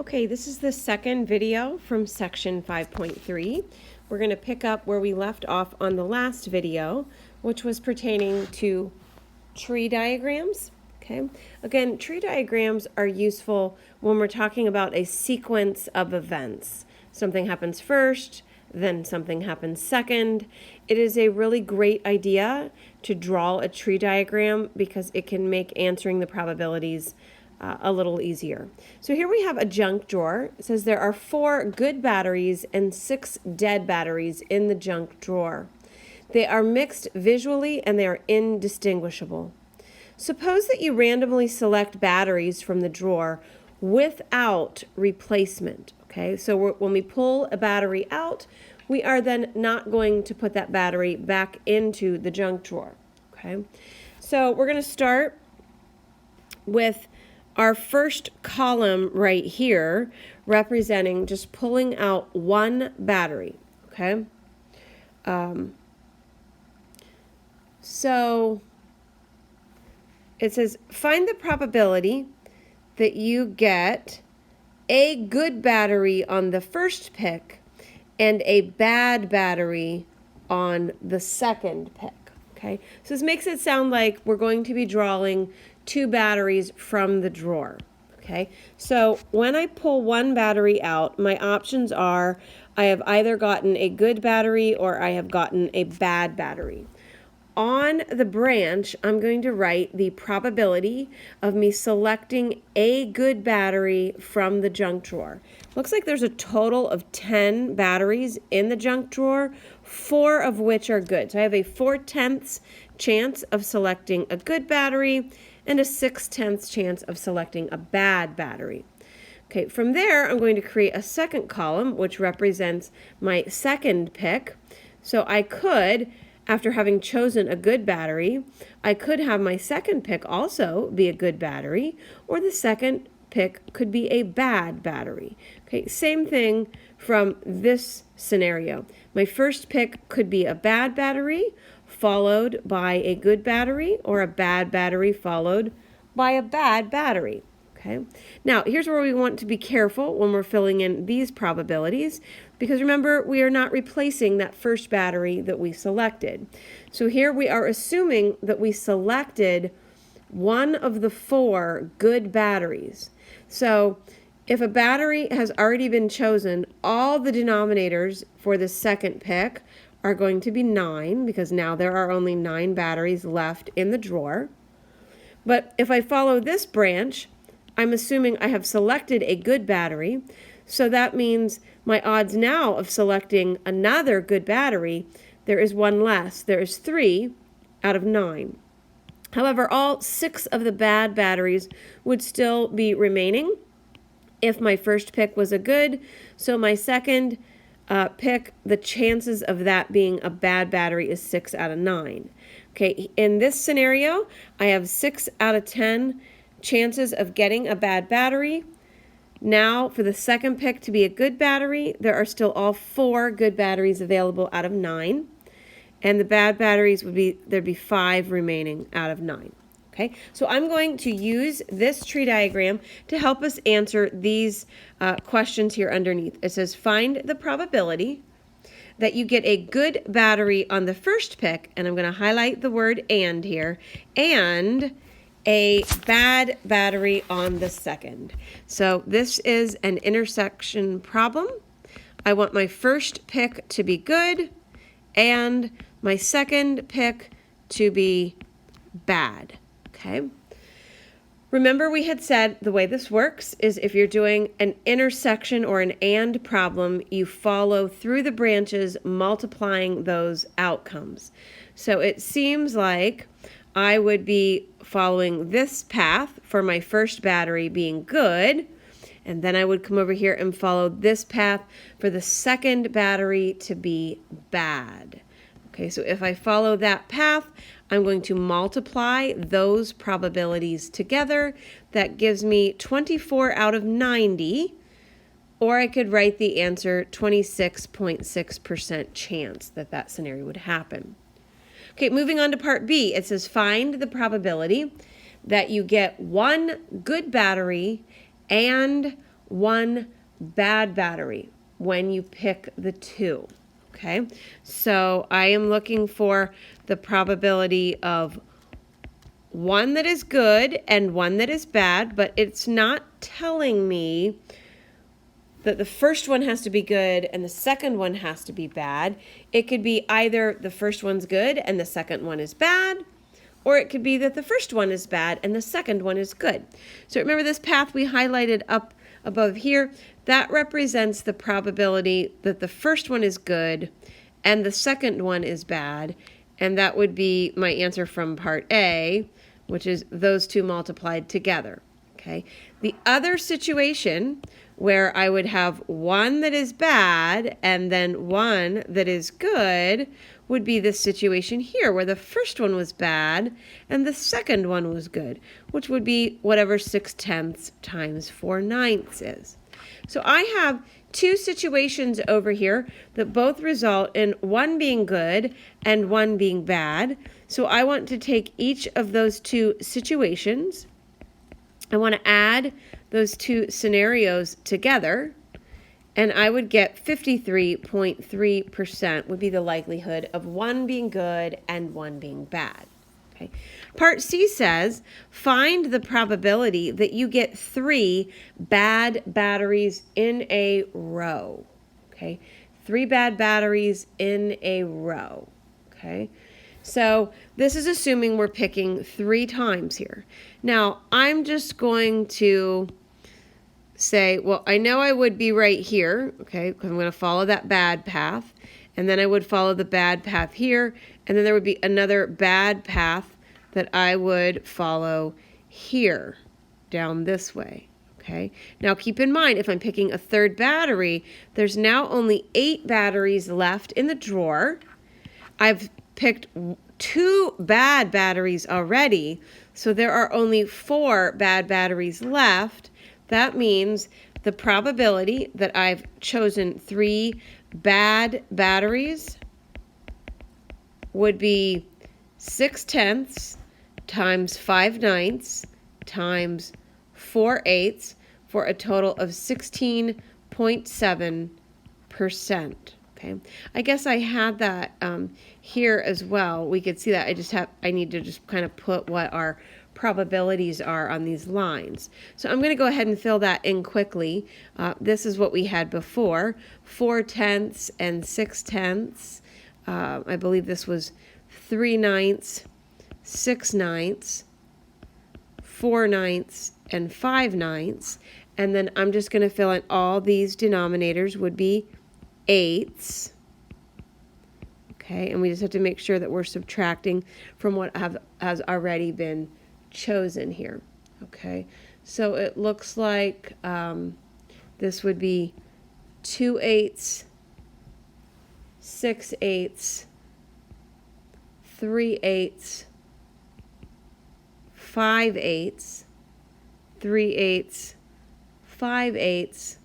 Okay, this is the second video from section 5.3. We're going to pick up where we left off on the last video, which was pertaining to tree diagrams. Okay, again, tree diagrams are useful when we're talking about a sequence of events. Something happens first, then something happens second. It is a really great idea to draw a tree diagram because it can make answering the probabilities a little easier. So here we have a junk drawer. It says there are 4 good batteries and 6 dead batteries in the junk drawer. They are mixed visually and they are indistinguishable. Suppose that you randomly select batteries from the drawer without replacement. Okay, so when we pull a battery out, we are then not going to put that battery back into the junk drawer. Okay, so we're going to start with our first column right here, representing just pulling out one battery. Okay, so it says find the probability that you get a good battery on the first pick and a bad battery on the second pick. Okay, so this makes it sound like we're going to be drawing 2 batteries from the drawer. Okay, so when I pull one battery out, my options are I have either gotten a good battery or I have gotten a bad battery. On the branch, I'm going to write the probability of me selecting a good battery from the junk drawer. Looks like there's a total of 10 batteries in the junk drawer, 4 of which are good. So I have a 4/10 chance of selecting a good battery and a 6/10 chance of selecting a bad battery. Okay, from there, I'm going to create a second column, which represents my second pick. So I could, after having chosen a good battery, I could have my second pick also be a good battery, or the second pick could be a bad battery. Okay, same thing from this scenario. My first pick could be a bad battery, followed by a good battery, or a bad battery followed by a bad battery. Okay. Now, here's where we want to be careful when we're filling in these probabilities, because remember, we are not replacing that first battery that we selected. So here we are assuming that we selected one of the 4 good batteries. So if a battery has already been chosen, all the denominators for the second pick are going to be 9, because now there are only 9 batteries left in the drawer. But if I follow this branch, I'm assuming I have selected a good battery, so that means my odds now of selecting another good battery, there is 1 less. There is 3 out of 9. However, all 6 of the bad batteries would still be remaining if my first pick was a good, so my second pick, the chances of that being a bad battery is 6 out of 9. Okay, in this scenario, I have 6 out of 10 chances of getting a bad battery. Now, for the second pick to be a good battery, there are still all 4 good batteries available out of 9. And the bad batteries would be, there'd be 5 remaining out of 9. Okay, so I'm going to use this tree diagram to help us answer these questions here underneath. It says find the probability that you get a good battery on the first pick, and I'm going to highlight the word and here, and a bad battery on the second. So this is an intersection problem. I want my first pick to be good and my second pick to be bad. Okay. Remember, we had said the way this works is if you're doing an intersection or an and problem, you follow through the branches, multiplying those outcomes. So it seems like I would be following this path for my first battery being good, and then I would come over here and follow this path for the second battery to be bad. Okay, so if I follow that path, I'm going to multiply those probabilities together. That gives me 24 out of 90, or I could write the answer 26.6% chance that that scenario would happen. Okay, moving on to part B, it says find the probability that you get 1 good battery and one bad battery when you pick the two. Okay, so I am looking for the probability of one that is good and one that is bad, but it's not telling me that the first one has to be good and the second one has to be bad. It could be either the first one's good and the second one is bad, or it could be that the first one is bad and the second one is good. So remember this path we highlighted up above here? That represents the probability that the first one is good and the second one is bad. And that would be my answer from part A, which is those two multiplied together. Okay. The other situation where I would have one that is bad and then one that is good would be this situation here where the first one was bad and the second one was good, which would be whatever 6/10 times 4/9 is. So I have two situations over here that both result in one being good and one being bad. So I want to take each of those two situations. I want to add those two scenarios together, and I would get 53.3% would be the likelihood of one being good and one being bad. Okay. Part C says, find the probability that you get 3 bad batteries in a row. Okay. 3 bad batteries in a row. Okay. So this is assuming we're picking 3 times here. Now, I'm just going to say, well, I know I would be right here, okay, because I'm going to follow that bad path, and then I would follow the bad path here, and then there would be another bad path that I would follow here, down this way, okay? Now, keep in mind, if I'm picking a third battery, there's now only 8 batteries left in the drawer. I've picked 2 bad batteries already, so there are only 4 bad batteries left. That means the probability that I've chosen 3 bad batteries would be 6/10 times 5/9 times 4/8 for a total of 16.7%. Okay, I guess I had that here as well. We could see that. I need to just kind of put what our probabilities are on these lines. So I'm going to go ahead and fill that in quickly. This is what we had before, 4/10 and 6/10. I believe this was 3/9, 6/9, 4/9, and 5/9. And then I'm just going to fill in all these denominators would be 8s. Okay, and we just have to make sure that we're subtracting from what has already been chosen here. Okay, so it looks like this would be 2/8, 6/8, 3/8, 5/8, 3/8, 5/8,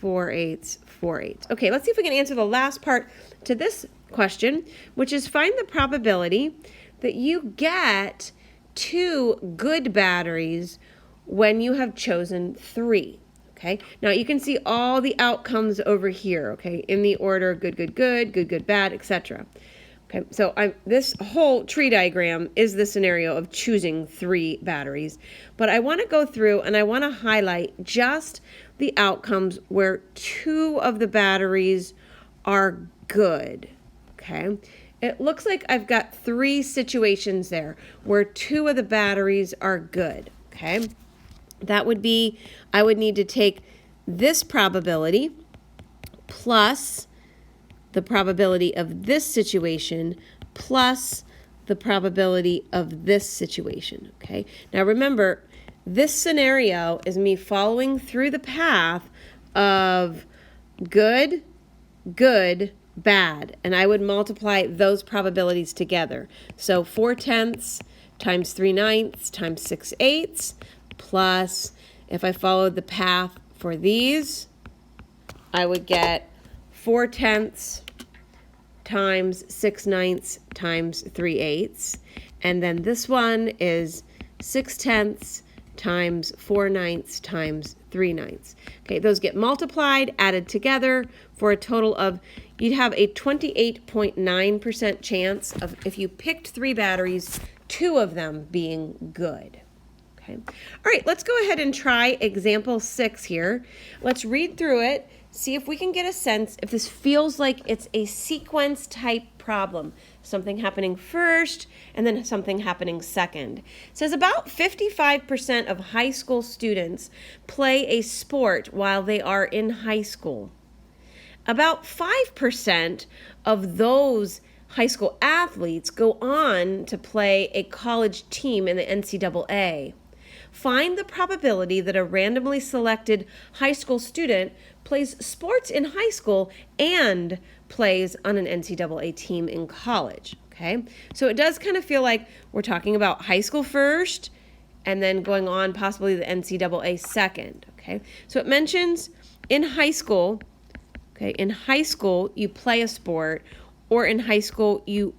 4/8, 4/8. Okay, let's see if we can answer the last part to this question, which is find the probability that you get 2 good batteries when you have chosen 3. Okay, now you can see all the outcomes over here, okay, in the order good, good, good, good, good, bad, etc. Okay, so this whole tree diagram is the scenario of choosing 3 batteries, but I want to go through and I want to highlight just the outcomes where 2 of the batteries are good. Okay, it looks like I've got 3 situations there where 2 of the batteries are good. Okay, that would be, I would need to take this probability plus the probability of this situation plus the probability of this situation. Okay, now remember, this scenario is me following through the path of good, good, bad, and I would multiply those probabilities together. So 4/10 times 3/9 times 6/8 plus, if I followed the path for these, I would get 4/10 times 6/9 times 3/8, and then this one is 6/10 times 4/9 times 3/9. Okay, those get multiplied, added together for a total of, you'd have a 28.9% chance of, if you picked 3 batteries, 2 of them being good. Okay. All right, let's go ahead and try example 6 here. Let's read through it, see if we can get a sense if this feels like it's a sequence type problem. Something happening first and then something happening second. It says about 55% of high school students play a sport while they are in high school. About 5% of those high school athletes go on to play a college team in the NCAA. Find the probability that a randomly selected high school student plays sports in high school and plays on an NCAA team in college. Okay, so it does kind of feel like we're talking about high school first and then going on possibly the NCAA second. Okay, so it mentions in high school, okay, in high school you play a sport, or in high school you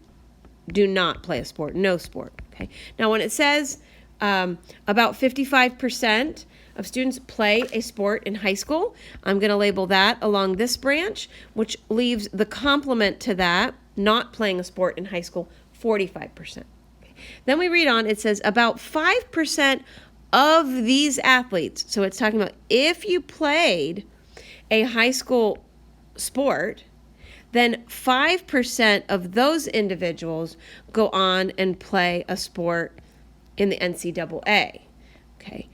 do not play a sport, no sport. Okay, now when it says about 55% of students play a sport in high school, I'm going to label that along this branch, which leaves the complement to that, not playing a sport in high school, 45%. Okay. Then we read on, it says about 5% of these athletes, so it's talking about if you played a high school sport, then 5% of those individuals go on and play a sport in the NCAA, okay,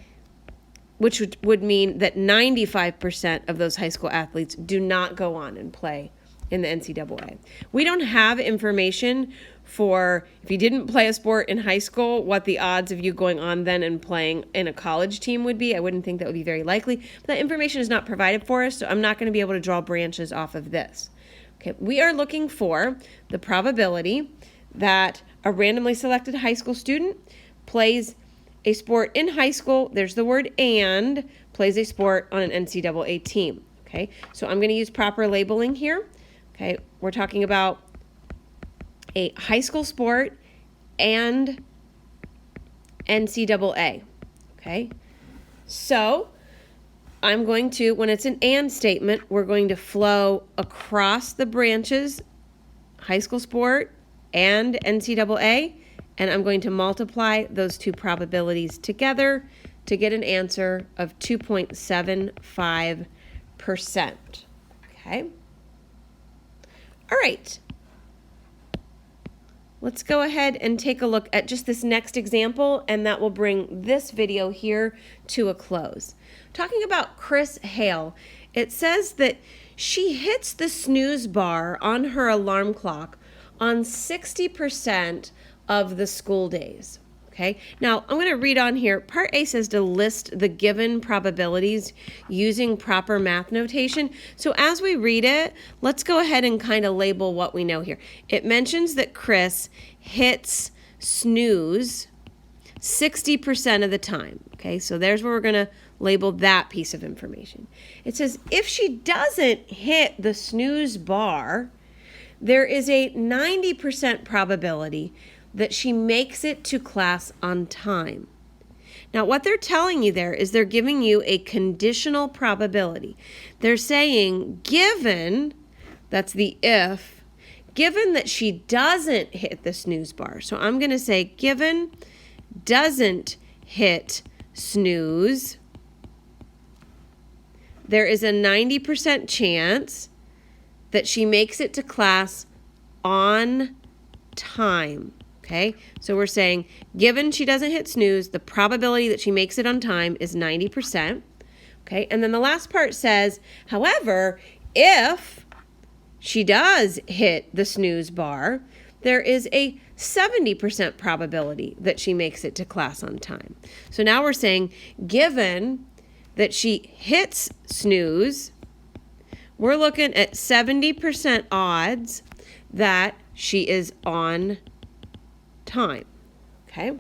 which would mean that 95% of those high school athletes do not go on and play in the NCAA. We don't have information for, if you didn't play a sport in high school, what the odds of you going on then and playing in a college team would be. I wouldn't think that would be very likely. But that information is not provided for us, so I'm not going to be able to draw branches off of this. Okay, we are looking for the probability that a randomly selected high school student plays a sport in high school, there's the word and, plays a sport on an NCAA team. Okay, so I'm going to use proper labeling here. Okay, we're talking about a high school sport and NCAA. Okay, so I'm going to, when it's an and statement, we're going to flow across the branches, high school sport and NCAA, and I'm going to multiply those two probabilities together to get an answer of 2.75%. Okay? All right. Let's go ahead and take a look at just this next example, and that will bring this video here to a close. Talking about Chris Hale, it says that she hits the snooze bar on her alarm clock on 60% of the school days. Okay, now I'm going to read on here. Part A says to list the given probabilities using proper math notation. So as we read it, let's go ahead and kind of label what we know here. It mentions that Chris hits snooze 60% of the time. Okay, so there's where we're going to label that piece of information. It says if she doesn't hit the snooze bar, there is a 90% probability that she makes it to class on time. Now, what they're telling you there is they're giving you a conditional probability. They're saying, given, that's the if, given that she doesn't hit the snooze bar. So I'm going to say, given doesn't hit snooze, there is a 90% chance that she makes it to class on time. Okay, so we're saying, given she doesn't hit snooze, the probability that she makes it on time is 90%. Okay, and then the last part says, however, if she does hit the snooze bar, there is a 70% probability that she makes it to class on time. So now we're saying, given that she hits snooze, we're looking at 70% odds that she is on time. Okay.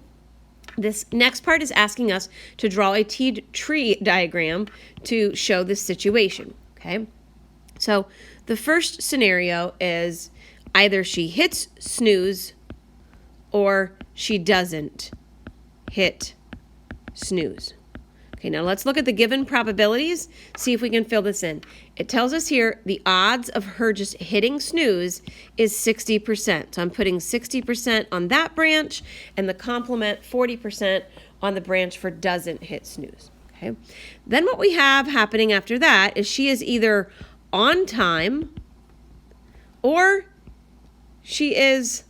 This next part is asking us to draw a tree diagram to show this situation. Okay. So the first scenario is either she hits snooze or she doesn't hit snooze. Okay, now let's look at the given probabilities, see if we can fill this in. It tells us here the odds of her just hitting snooze is 60%. So I'm putting 60% on that branch and the complement 40% on the branch for doesn't hit snooze. Okay. Then what we have happening after that is she is either on time or she is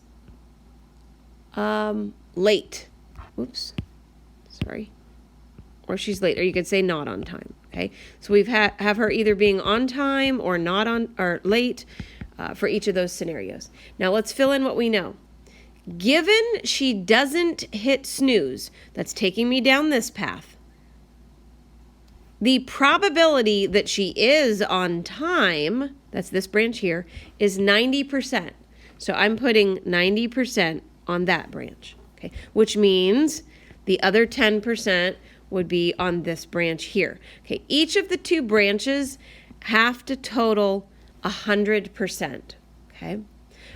late. Oops, sorry. Or she's late, or you could say not on time. Okay, so we've have her either being on time or not on or late for each of those scenarios. Now let's fill in what we know. Given she doesn't hit snooze, that's taking me down this path. The probability that she is on time, that's this branch here, is 90%. So I'm putting 90% on that branch, okay? Which means the other 10% would be on this branch here. Okay, each of the two branches have to total 100%, okay?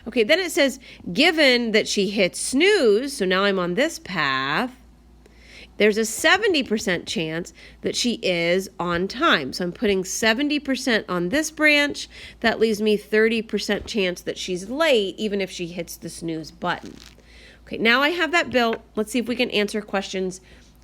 Okay, then it says, given that she hits snooze, so now I'm on this path, there's a 70% chance that she is on time. So I'm putting 70% on this branch. That leaves me 30% chance that she's late, even if she hits the snooze button. Okay, now I have that built. Let's see if we can answer questions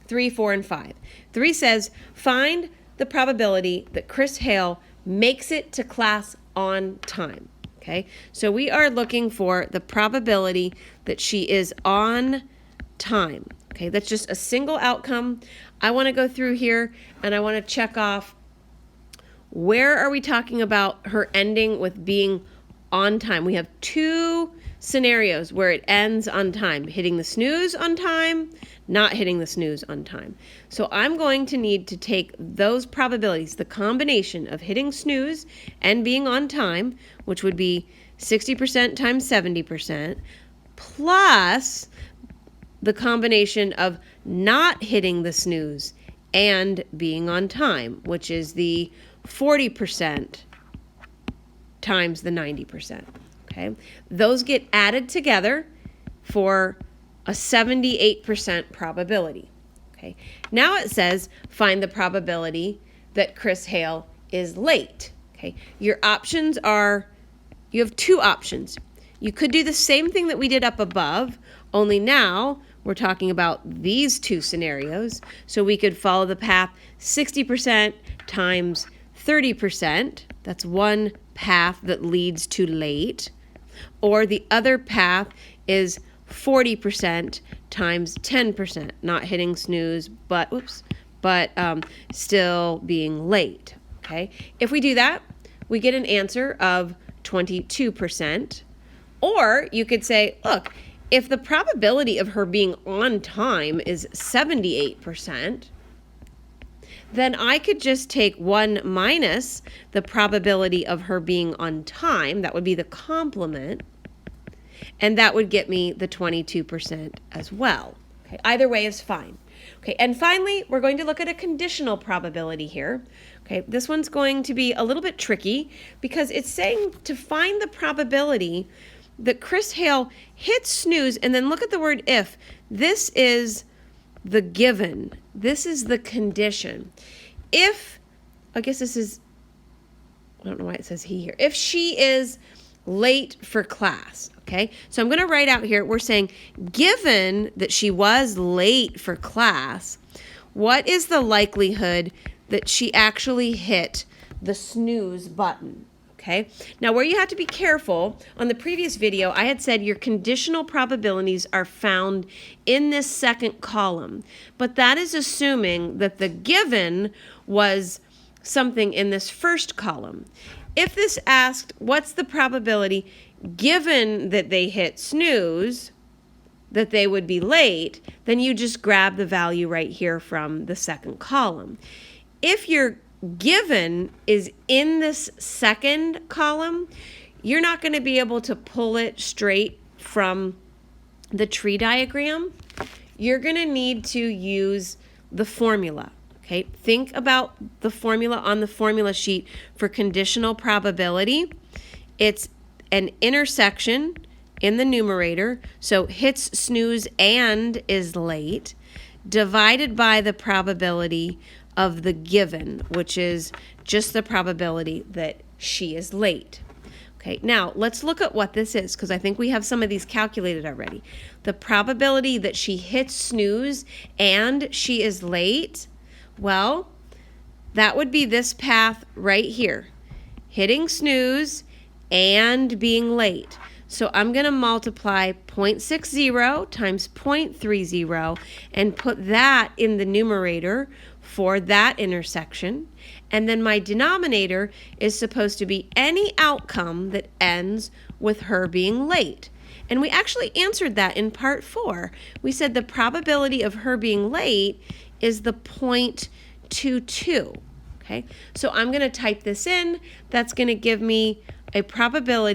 3, 4, and 5. 3 says, find the probability that Chris Hale makes it to class on time. Okay, so we are looking for the probability that she is on time. Okay, that's just a single outcome. I want to go through here and I want to check off where are we talking about her ending with being on time. We have 2 scenarios where it ends on time, hitting the snooze on time, not hitting the snooze on time. So I'm going to need to take those probabilities, the combination of hitting snooze and being on time, which would be 60% times 70%, plus the combination of not hitting the snooze and being on time, which is the 40% times the 90%. Okay, those get added together for a 78% probability. Okay, now it says find the probability that Chris Hale is late. Okay, your options are, you have 2 options. You could do the same thing that we did up above, only now we're talking about these 2 scenarios. So we could follow the path 60% times 30%. That's one path that leads to late. Or the other path is 40% times 10%, not hitting snooze, but still being late. Okay. If we do that, we get an answer of 22%. Or you could say, look, if the probability of her being on time is 78%, then I could just take 1 minus the probability of her being on time. That would be the complement. And that would get me the 22% as well. Okay, either way is fine. Okay, and finally, we're going to look at a conditional probability here. Okay, this one's going to be a little bit tricky because it's saying to find the probability that Chris Hale hits snooze, and then look at the word if. This is the given. This is the condition. If, I guess this is, I don't know why it says he here. If she is late for class, okay? So I'm going to write out here, we're saying, given that she was late for class, what is the likelihood that she actually hit the snooze button? Okay. Now, where you have to be careful, on the previous video, I had said your conditional probabilities are found in this second column, but that is assuming that the given was something in this first column. If this asked, what's the probability given that they hit snooze, that they would be late, then you just grab the value right here from the second column. If your given is in this second column, you're not going to be able to pull it straight from the tree diagram. You're going to need to use the formula. Okay, think about the formula on the formula sheet for conditional probability. It's an intersection in the numerator, so hits snooze and is late, divided by the probability of the given, which is just the probability that she is late. Okay, now let's look at what this is, because I think we have some of these calculated already. The probability that she hits snooze and she is late, well, that would be this path right here, hitting snooze and being late. So I'm going to multiply 0.60 times 0.30 and put that in the numerator for that intersection. And then my denominator is supposed to be any outcome that ends with her being late. And we actually answered that in part 4. We said the probability of her being late is the 0.22. Okay, so I'm going to type this in. That's going to give me a probability